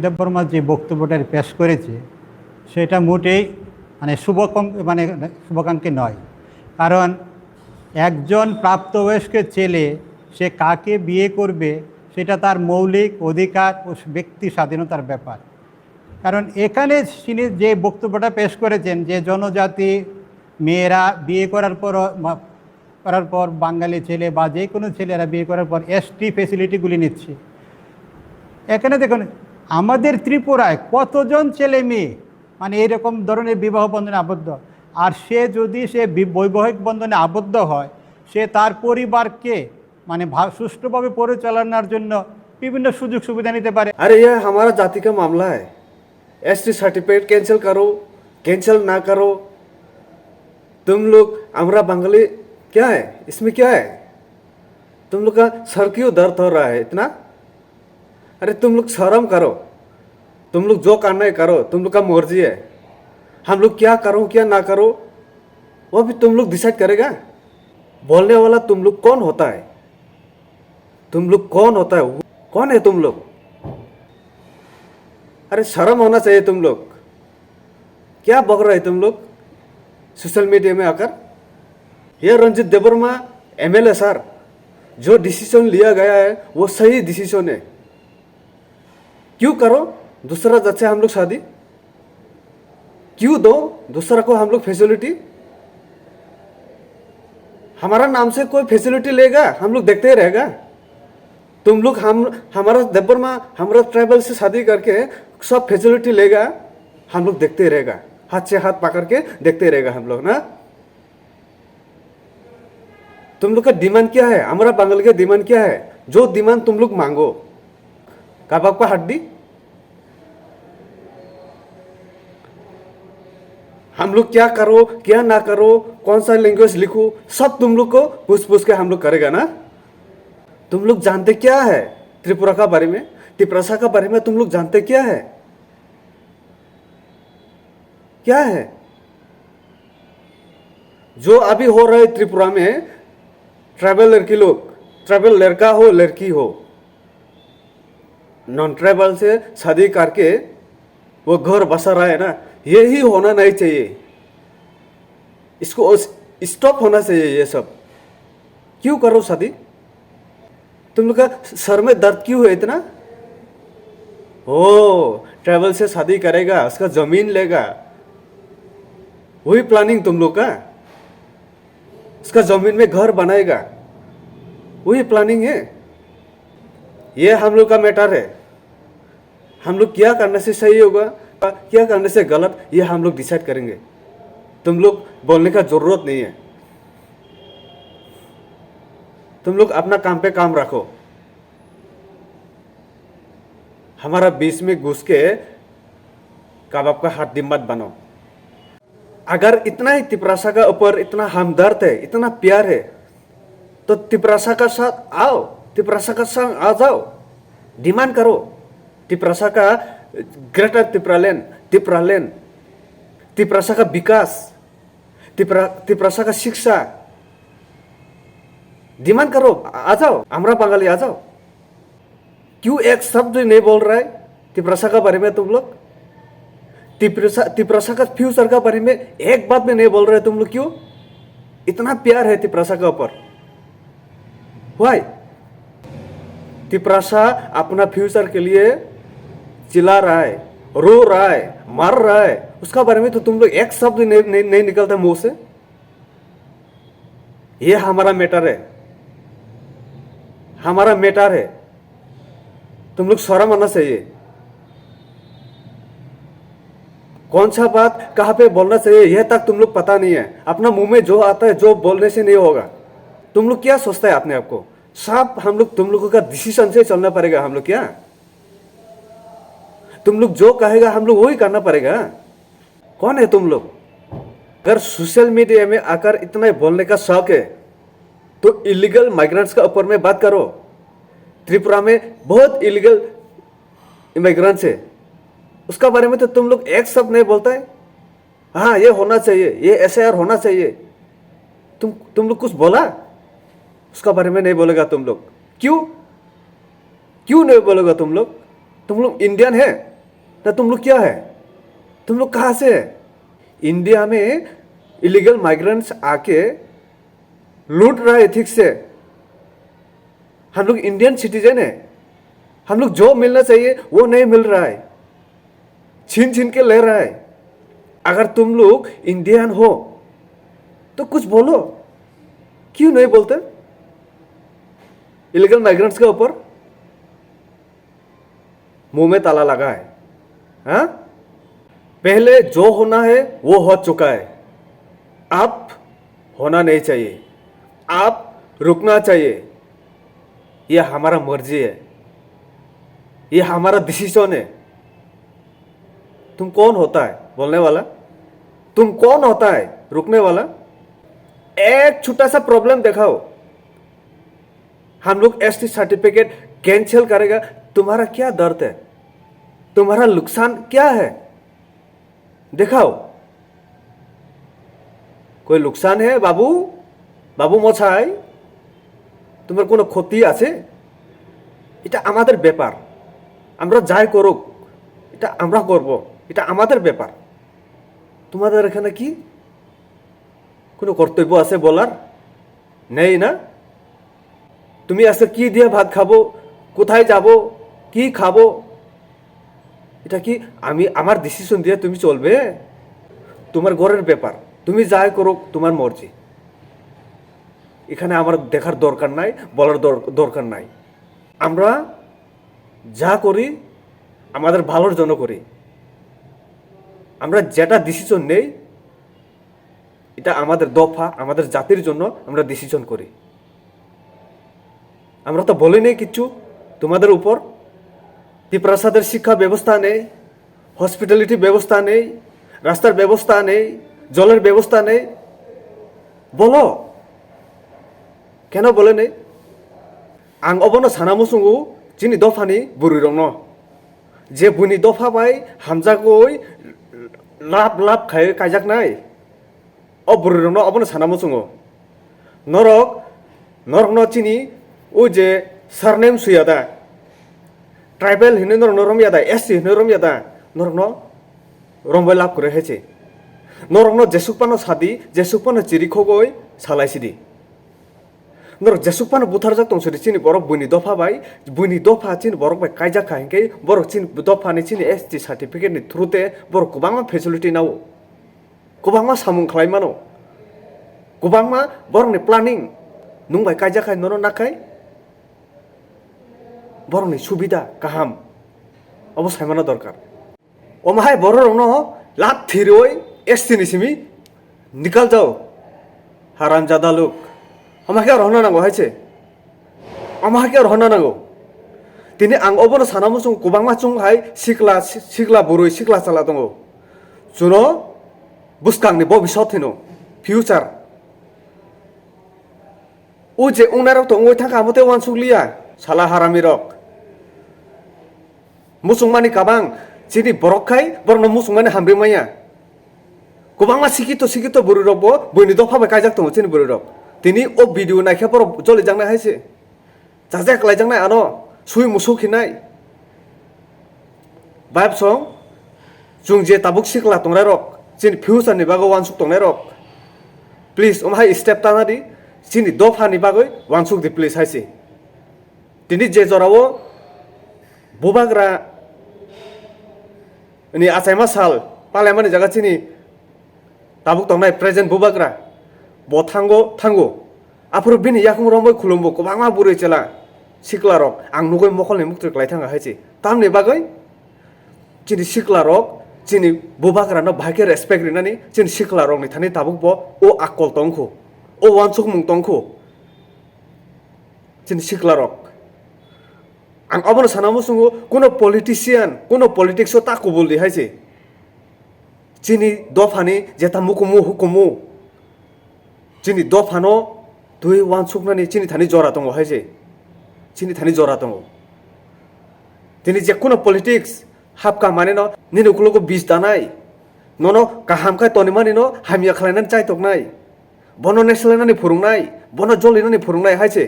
দেববর্মা যে বক্তব্যটা পেশ করেছে সেটা মোটেই শুভাকাঙ্ক্ষী নয়। কারণ একজন প্রাপ্তবয়স্ক ছেলে সে কাকে বিয়ে করবে সেটা তার মৌলিক অধিকার ও ব্যক্তি স্বাধীনতার ব্যাপার। কারণ এখানে তিনি যে বক্তব্যটা পেশ করেছেন যে জনজাতি মেয়েরা বিয়ে করার পর বাঙালি ছেলে বা যে কোনো ছেলেরা বিয়ে করার পর এসটি ফেসিলিটিগুলি নিচ্ছে। এখানে দেখুন আমাদের ত্রিপুরায় কতজন ছেলে মেয়ে এরকম ধরনের বিবাহ বন্ধনে আবদ্ধ, আর সে যদি বৈবাহিক বন্ধনে আবদ্ধ হয় সে তার পরিবারকে সুষ্ঠুভাবে পরিচালনার জন্য বিভিন্ন সুযোগ সুবিধা নিতে পারে। अरे यह हमारा जाति का मामला है। एसटी सर्टिफिकेट कैंसिल करो, कैंसिल ना करो। तुम लोग हमारा बंगाली क्या है, इसमें क्या है? तुम लोग का सर क्यों दर्द हो रहा है इतना? अरे तुम लोग शर्म करो, तुम लोग जो करना है करो, तुम लोग का मर्जी है। हम लोग क्या करो क्या ना करो वो भी तुम लोग डिसाइड करेगा। बोलने वाला तुम लोग कौन होता है? तुम लोग कौन होता है? कौन है तुम लोग? अरे शर्म होना चाहिए तुम लोग। क्या बक रहे तुम लोग सोशल मीडिया में आकर? ये रंजीत देबबर्मा एमएलए सर, जो डिसीजन लिया गया है वो सही डिसीजन है। क्यों करो दूसरा जात से हम लोग शादी? क्यों दो दूसरा को हम लोग फैसिलिटी? हमारा नाम से कोई फैसिलिटी लेगा हम लोग देखते ही रहेगा? तुम लोग हमारा देबबर्मा हमारा ट्राइबल से शादी करके सब फैसिलिटी लेगा, हम लोग देखते ही रहेगा, हाथ से हाथ पकड़ के देखते ही रहेगा हम लोग ना। तुम लोग का डिमांड क्या है? हमारा बंगाल का डिमांड क्या है? जो डिमांड तुम लोग मांगो। कबाब का हड्डी हम लोग क्या करो क्या ना करो, कौन सा लैंग्वेज लिखो, सब तुम लोग को पूछ पूछ के हम लोग करेगा ना। तुम लोग जानते क्या है त्रिपुरा का बारे में, त्रिपुरा का बारे में तुम लोग जानते क्या है? क्या है जो अभी हो रहा है त्रिपुरा में? ट्राइबल लड़की लोग, ट्राइबल लड़का हो लड़की हो, नॉन ट्राइबल से शादी करके वो घर बसा रहा है ना, यही होना नहीं चाहिए। इसको स्टॉप होना चाहिए ये सब। क्यों करो शादी? तुम लोग का सर में दर्द क्यों है इतना? ओ ट्राइबल से शादी करेगा, उसका जमीन लेगा, वही प्लानिंग तुम लोग का? उसका जमीन में घर बनाएगा, वही प्लानिंग है? ये हम लोग का मैटर है। हम लोग क्या करने से सही होगा क्या करने से गलत ये हम लोग डिसाइड करेंगे। तुम लोग बोलने का जरूरत नहीं है। तुम लोग अपना काम पे काम रखो, हमारा बीच में घुस के कबाब का हड्डी मत बनो। अगर इतना ही त्रिपुरा का ऊपर इतना हमदर्द है, इतना प्यार है, तो त्रिपुरा का साथ आओ, त्रिपुरा का साथ आ जाओ, डिमांड करो। त्रिपुरा का ग्रेटर त्रिपुरालैंड, त्रिपुरा का विकास, त्रिपुरा का शिक्षा डिमांड करो। आ जाओ, हमारा बंगाली आ जाओ। क्यों एक शब्द नहीं बोल रहा है त्रिपुरा का बारे में? तुम लोग त्रिपुरा का फ्यूचर का बारे में एक बात में नहीं बोल रहे तुम लोग। क्यों इतना प्यार है त्रिपुरा का ऊपर? वाई? त्रिपुरा अपना फ्यूचर के लिए चिल्ला रहा है, रो रहा है, मर रहा है, उसका बारे में तो तुम लोग एक शब्द नहीं निकलता मुंह से। ये हमारा मैटर है, हमारा मैटर है। तुम लोग शर्म आना चाहिए। कौन सा बात कहाँ पे बोलना चाहिए यह तक तुम लोग पता नहीं है। अपना मुंह में जो आता है जो बोलने से नहीं होगा। तुम लोग क्या सोचता है अपने आप को? सब हम लोग तुम लोगों का डिसीजन से चलना पड़ेगा। हम लोग क्या, तुम लोग जो कहेगा हम लोग वही करना पड़ेगा। कौन है तुम लोग? अगर सोशल मीडिया में आकर इतना बोलने का शौक है तो इलीगल माइग्रेंट्स का ऊपर में बात करो। त्रिपुरा में बहुत इलीगल इमिग्रेंट्स है, उसका बारे में तो तुम लोग एक शब्द नहीं बोलता है। हाँ ये होना चाहिए, ये एसआईआर होना चाहिए। तुम लोग कुछ बोला? उसका बारे में नहीं बोलेगा तुम लोग। क्यों नहीं बोलेगा तुम लोग? तुम लोग इंडियन है ना, तुम लोग क्या है, तुम लोग कहाँ से है? इंडिया में इलीगल माइग्रेंट्स आके लूट रहा है ठीक से। हम लोग इंडियन सिटीजन है, हम लोग जो मिलना चाहिए वो नहीं मिल रहा है, छीन छीन के ले रहा है। अगर तुम लोग इंडियन हो तो कुछ बोलो, क्यों नहीं बोलते? इलीगल माइग्रेंट्स के ऊपर मुंह में ताला लगा है। हाँ, पहले जो होना है वो हो चुका है, अब होना नहीं चाहिए, आप रुकना चाहिए। यह हमारा मर्जी है, यह हमारा डिसीजन है। तुम कौन होता है बोलने वाला? तुम कौन होता है रुकने वाला? एक छोटा सा प्रॉब्लम दिखाओ, हम लोग एसटी सर्टिफिकेट कैंसिल करेगा, तुम्हारा क्या दर्द है, तुम्हारा नुकसान क्या है, दिखाओ। कोई नुकसान है बाबू? बाबू मछाई, তোমার কোনো ক্ষতি আছে? এটা আমাদের ব্যাপার, আমরা যাই করুক এটা আমরা করব, এটা আমাদের ব্যাপার। তোমাদের এখানে কি কোনো কর্তব্য আছে বলার? নেই না? তুমি আজকে কি দিয়ে ভাত খাবো, কোথায় যাব, কি খাবো, এটা কি আমি আমার ডিসিশন দিয়ে তুমি চলবে? তোমার ঘরের ব্যাপার, তুমি যাই করুক তোমার মর্জি। এখানে আমার দেখার দরকার নাই, বলার দরকার নাই। আমরা যা করি আমাদের ভালোর জন্য করি। আমরা যেটা ডিসিশন নেই এটা আমাদের দফা, আমাদের জাতির জন্য আমরা ডিসিশন করি। আমরা তো বলি নেই কিচ্ছু তোমাদের উপর। ত্রিপ্রাসাদের শিক্ষা ব্যবস্থা নেই, হসপিটালিটি ব্যবস্থা নেই, রাস্তার ব্যবস্থা নেই, জলের ব্যবস্থা নেই। বলো কেন বলে নেই? आं अबनो सानामुसुंगु जिनि दफानि बुरुरंनो जे बुनि दफा बाय हामजागoi लाप लाप खाय कायजाकनाय अ बुरुरंनो अबनो सानामुसुंगु नरक नरकनो चिनि उ जे सरनेम सुयादा ट्राइबल हिने नरकनो रमयादा एससी हिने रमयादा नरकनो रमबाय लाप करे हेचे नरकनो जेसुकपानो सादि जेसुकपानो चिरिखगoi सालायसिदि नरक जेसुकपानो बुथारजाक तंसरि चिनि बरक बुनि दफा बाय बुनि दफा चिनि बरक बाय कायजाक खायके बरक चिनि दफानि चिनि एसटी सार्टिफिकेट नि थ्रुते बरक गोबांमा फेसिलिटी नाव गोबांमा सामुं खालायमानो गोबांमा बरकनि प्लानिं नुंबाय कायजाक खाय नरो नाखाय बरकनि सुबिदा गाहाम अबो सायमाना दरकार ओमाहाय बररंनो लात थिरोय एसटी नि सिमि निकाल जाओ हारामजादा लोग আমাকে আর হনা নাঙ্গো হাইছে আমাকে আর হনা নাঙ্গো তিনি আং অবনো সানামুসুং গোबांमा चुं हाय सिखला सिखला बुरुय सिखला चाला दङ जुनो बुसकांनि भबिष्यत हिनो फ्यूचार उ जे उनाराव तो ओइ थाका मते वान सुगलिया साला हारामी रक मुसुंमानि काबां जिनि बरखाय बरनो मुसुंमानि हामब्रिमाया गोबांमा सिकितो बुरुय रकबो बयनि दफाबाय कायजाक दङ जिनि बुरुय रक তিনি ও ভিডিও নাইখা পর জলি জাংনাই হাইছে জাজাক লাই জাংনাই আনো সুই মুসু খিনাই বাইব সং जुं जे ताबुक सिखला तंगराय रक जिनि फ्यूचारनि बागै वानसुक तंगनाय रक प्लिज ओमहाय स्टेप तानादि जिनि दफानि बागै वानसुक दि प्लिज हाइसे दिनि जे जरावो बुबाग्रा नि आसायमा साल पालायमानि जागा जिनि ताबुक तंगनाय प्रेजेन्ट बुबाग्रा बथांगो थांगो आफोर बिनि याकुं रंबो खुलुमबो गोबांमा बुरै चला सिखला रक आं नुगै मखलनि मुक्ति लाय थांगा हाइसे तामनि बागै जिनि सिखला रक जिनि बुबाग्रानो भाइके रेसपेक्ट रिनानि जिनि सिखला रकनि थानि ताबुक बो ओ आकल तंखो ओ वानसुक मुं तंखो जिनि सिखला रक आं अबनो सानामुसुंगो कोनो पलिटिशियान कोनो पलिटिक्सो ताको बोलदि हाइसे जिनि दफानि जेता मुकुमु हुकुमु जिनि दफानो दुइ वानसुकनानि जिनि थानि जरा दङ हाइसे जिनि थानि जरा दङ दिनि जेकुनो पलिटिक्स हाबका माने न निनुकुलको बिस दानाय ननो काहामखाय तनिमानि न हामिया खालायनानै चाइतकनाय बनो नेसलायनानै फुरुंनाय बनो जलिनानै फुरुंनाय हाइसे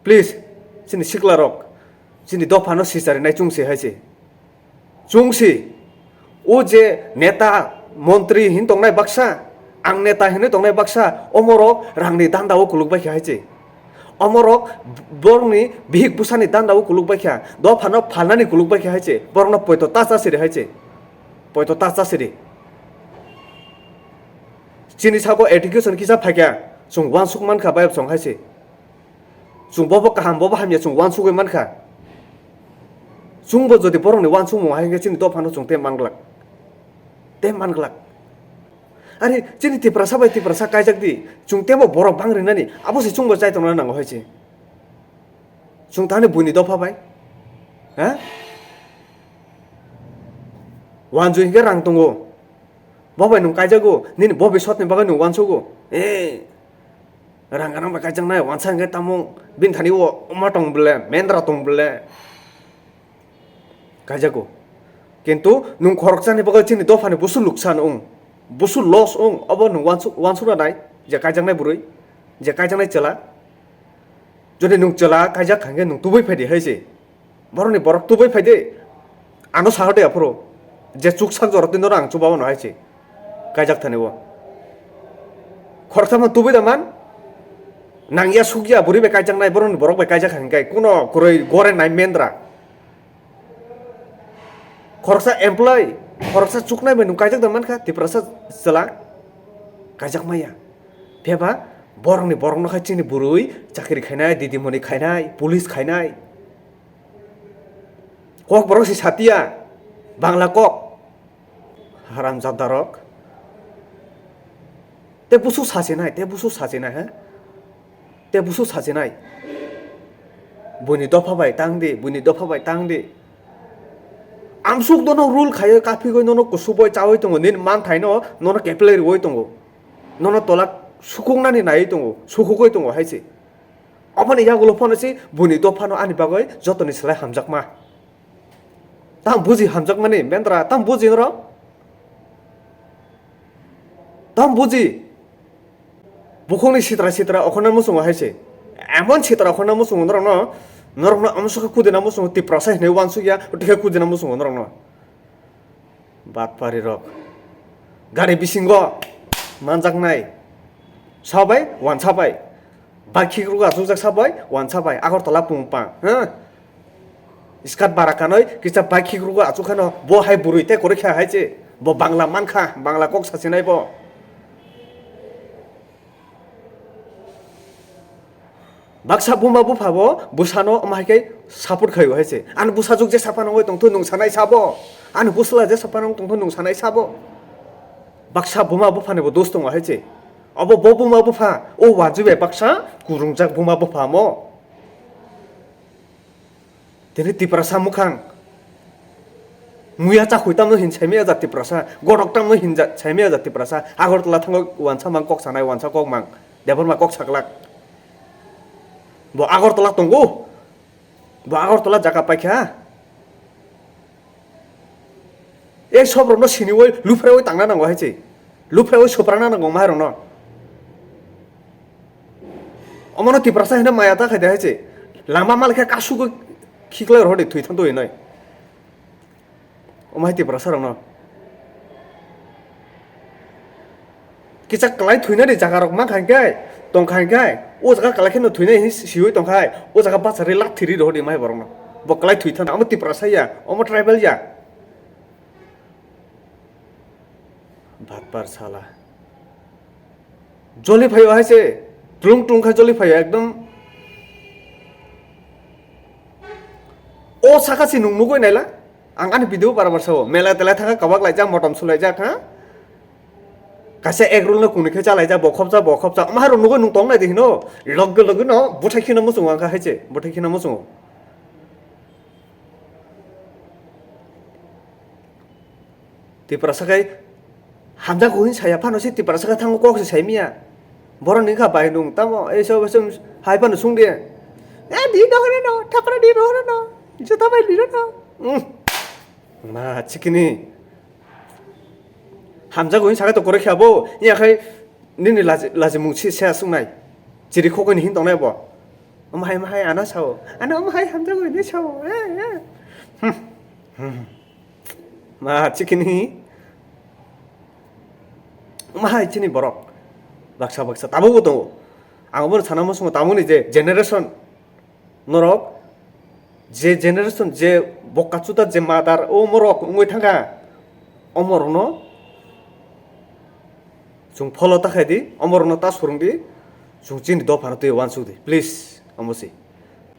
प्लिज जिनि सिखला रक চিনি দফানো সিসারে নাই চুংসি হয়েছে চুংসি ও যে নেতা মন্ত্রী হিন তংনাই বাক্সা আং নেতা হিনে তংনাই বাক্সা অমরক রাংনি দান্দাও কুলুকবাই হয়েছে অমরক বরংনি বিহিক বুসানি দান্দাও কুলুকবাই দফানো ফালনানি কুলুকবাই হয়েছে বরং পয়তো তাচাসিরে হয়েছে পয়তো তাচাসিরে চিনি সাগো এডুকেশন কিসা ফাইকা जों वान सुक मानखा बायब सं हायसे जों बबो काहाम बबो हामिया जों वान सुकै मानखा जोंबो जदि बरंनि वान सुक महा हायगे चिनि दफानो जों ते मानग्लाक आरे चिनि तिप्रासा कायजाक दि जों तेबो बरफ बांग्रिनानि आबोसे जोंबो जायतंना नांगौ हायसे जों ताने बुनि दफाबाय हा वान जुइगे रां दंगो बबाय नों कायजागो निनि बबे सतनि बागै नों वान सुगो ए Rangkanang pakai jang nai wansan ke tamung bin thani wo oma tong bele mendra tong bele kajago kintu nung khoroksan ni bagai chini dofani busul luksan busul loss abo nung wansu na nai je kajang nai burui je kajang nai chala jodi nung chala kajak khange nung tubai phaidi haise boroni borok tubai phaide ano sahode apro je chuksan jorotin dora ang chubawa no haise kajak thani wo khoroksan tubai daman Nangya sugya buri be kajang nai boron borok be kajak hangkai kuno kuroi gore nai mendra khorsa employee khorsa chuknai be nu kajak daman kha tiprasa sela kajak maya pheba borong no khachini burui chakri khainai didimoni khainai police khainai kok borok si satia bangla kok haram zadarok te busu sajenai ha te busu sajenai buni dophabai tangdi amsuk dono rule khayo kafi goi nono kusuboi chawoi tongo nin man thaino nono capillary woi tongo nono tolak sukungnani nai tongo sukugoi tongo haise oboni yagulo phonasi buni dophano ani bagoi jotoni selai hamjakma tam buji hamjakmani mendra tam buji noro tam buji bukhongni sitra okhona musung haise emon sitra okhona musung norong amsuka kudena musung ti prasa ne wansu ya utika kudena musung norong bat pari rok gari bisingo manjak nai sabai wan sabai bakhi ruga sujak sabai wan sabai agortala pungpa ha iskat barakanoi kisa bakhi ruga achukhano bo hai buruite kore kha haise bo bangla mankha bangla kok sasinai bo baksa buma bufabo busano amaikai support khayo haise an busajuk je sapano oi tongtho nung sanai sabo an busla je sapano tongtho nung sanai sabo baksa buma bufane bo dostong haise abo bo buma bufa o wajube baksa kurungjak buma bufa mo teni tiprasa mukhang muya cha khuitam no hin chaimia jati prasa gorok tam no hin chaimia jati prasa agortla thango wansa mang kok sanai wansa kok mang debor ma kok saklak bo agortala tonggo bo agortala jaka paikha ei sob rono sini oi lufre oi tangna nango haise lufre oi soprana nango maharo no omono tiprasa hina maya ta khaide haise lama malkha kasu ko khikla rode thui thando inoi omai tiprasa rono kichak klai thuina ni jaka rok ma khangkai tongkhangkai o jaga kalakhen no thuina hi sioi tongkhai o jaga basari lak thiri rodi mai borong bo klai thui thana amti prasa ya omo tribal ya bhatpar sala joli phayo haise tlung tlung kha joli phayo ekdom o sakasi nungmugoi naila ang ani video barabar sao mela tela thaka kabak laija motom sulai ja kha kaisa egrol no kuni khe chalai ja bokhopja amharo nugo nung tong nai dihino logge no buthai khina musung angka haise buthai khina musung ti prasakai hamja goin saya phano se ti prasaka thango kok se saimia boron ni kha bai nung tamo ei so basum hai pan sung de e di no no thapra di no jota bai di no ma chikini hamja goin saga to kore khabo ya khai nini laje mungchi se sungai chiri khokoi hin tongnai bo माहाय आना साव आना माहाय हामजागो ने साव मा चिकिनि माहाय चिनि बरक baksa baksa tamu ko tongo angomor sana mo sungo tamu ni je generation norok je generation je bokachuta je madar o morok ungoi thanga omorno jung follow ta khadi omorno ta surungdi jung chin do bharate wansu di please amosi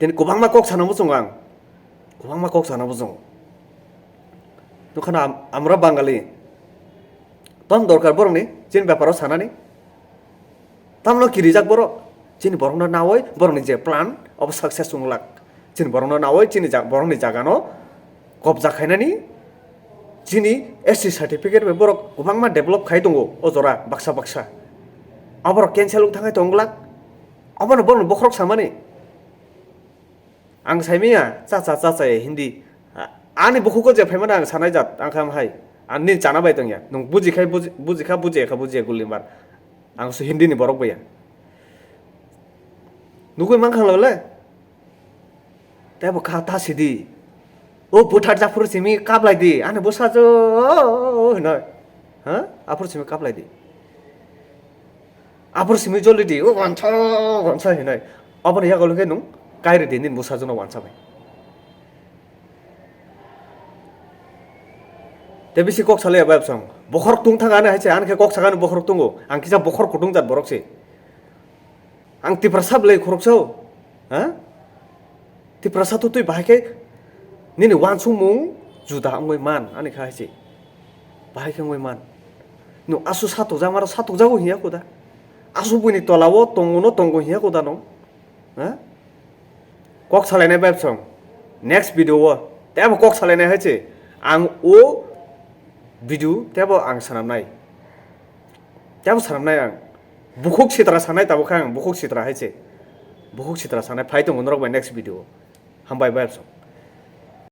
ten kubangma kok sana mo sungang kubangma kok sana mo sung to khana amra bangali tom dorkar borong ni chin byaparo sana ni tamlo kirijak boro chini borongno nawoi borongni je plan of success sunglak chini borongno nawoi chini borongni jagano kobja khainani chini SC certificate be borok kubangma develop khai tongo ojora baksa baksa abor cancel uk thangai tonglak abono borong bokrok samani ang saimia cha hindi ani bokhuko je phaimana ang sanai jat ang kham hai ani chana bai tongya nong bujikha buji gulimbar ang su hindi ni borok baya nugoi mangkhang lole tebo kha ta sidi o buthar japur simi kablai di ane bosa jo no ha apur simi kablai di apur simi joli di o wancha hinai abon ya golu ke nung kaire din din bosa jo no wancha bai te bisi kok sale abab song bokhor tung thangane haise anke kok sagane bokhor tungo ang kisa bokhor kutung jat borok se ang ti prasab le khorokso ha ti prasab tu tui bahake nini wansung mung juda ngoi man ani kha haise bahake ngoi man no asu sato jamara sato jago hiya koda asu buni tolawo tongono tongo hiya koda no ha kok sale ne bab song next video wo te kok sale ne haise ang o video tebo ang sanamnai ang bukhok sitra sanai tabo khang bukhok sitra haise bukhok sitra sanai phai tong next video hambai bai so